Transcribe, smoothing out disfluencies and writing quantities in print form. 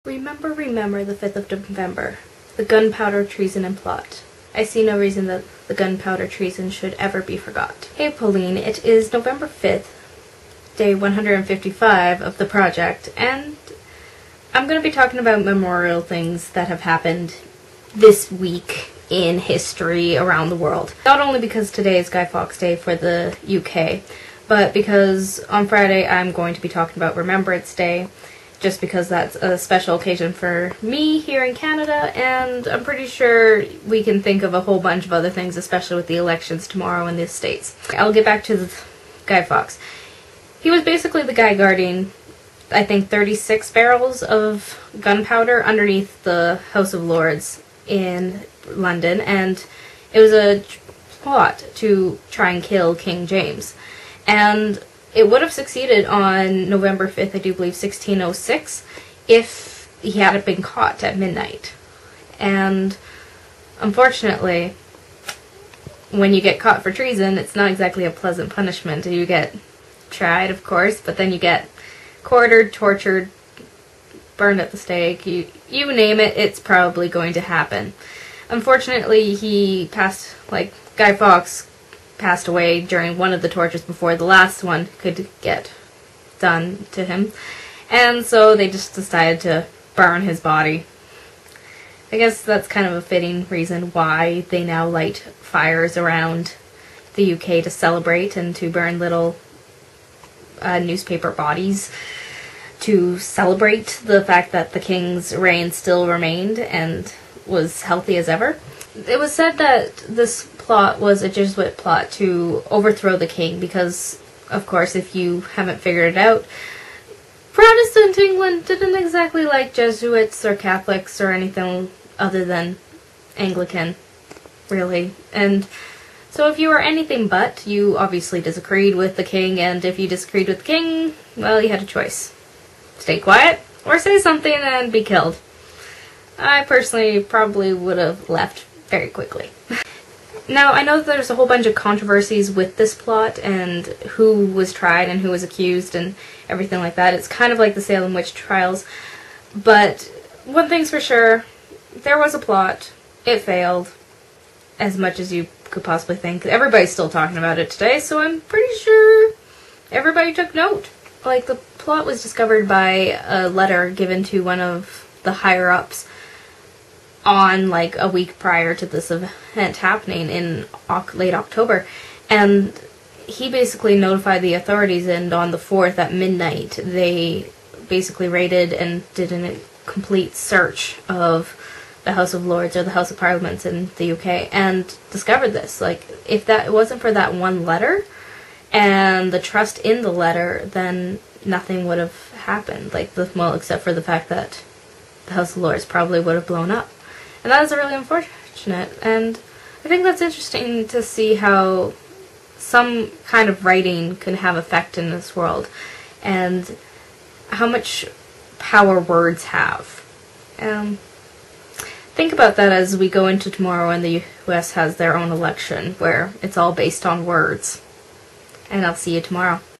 Remember the 5th of November, the Gunpowder Treason Plot. I see no reason that the gunpowder treason should ever be forgot. Hey Pauline, it is November 5th, day 155 of the project, and I'm going to be talking about memorial things that have happened this week in history around the world. Not only because today is Guy Fawkes Day for the UK, but because on Friday I'm going to be talking about Remembrance Day, just because that's a special occasion for me here in Canada, and I'm pretty sure we can think of a whole bunch of other things, especially with the elections tomorrow in the States. I'll get back to Guy Fawkes. He was basically the guy guarding, I think, 36 barrels of gunpowder underneath the House of Lords in London, and it was a plot to try and kill King James. And it would have succeeded on November 5th, I do believe, 1606, if he hadn't been caught at midnight. And unfortunately, when you get caught for treason, it's not exactly a pleasant punishment. You get tried, of course, but then you get quartered, tortured, burned at the stake. You name it, it's probably going to happen. Unfortunately, Guy Fawkes passed away during one of the tortures before the last one could get done to him, and so they just decided to burn his body. I guess that's kind of a fitting reason why they now light fires around the UK to celebrate and to burn little newspaper bodies to celebrate the fact that the king's reign still remained and was healthy as ever. It was said that this plot was a Jesuit plot to overthrow the king because, of course, if you haven't figured it out, Protestant England didn't exactly like Jesuits or Catholics or anything other than Anglican, really. And so if you were anything but, you obviously disagreed with the king, and if you disagreed with the king, well, you had a choice. Stay quiet, or say something and be killed. I personally probably would have left very quickly. Now, I know that there's a whole bunch of controversies with this plot and who was tried and who was accused and everything like that. It's kind of like the Salem witch trials. But one thing's for sure, there was a plot. It failed as much as you could possibly think. Everybody's still talking about it today, so I'm pretty sure everybody took note. Like, the plot was discovered by a letter given to one of the higher-ups on like a week prior to this event happening in late October, and he basically notified the authorities, and on the 4th at midnight they basically raided and did a complete search of the House of Lords or the House of Parliaments in the UK and discovered this. Like, if it wasn't for that one letter and the trust in the letter, then nothing would have happened. Like, well, except for the fact that the House of Lords probably would have blown up. And that is really unfortunate, and I think that's interesting to see how some kind of writing can have effect in this world, and how much power words have. Think about that as we go into tomorrow and the US has their own election, where it's all based on words. And I'll see you tomorrow.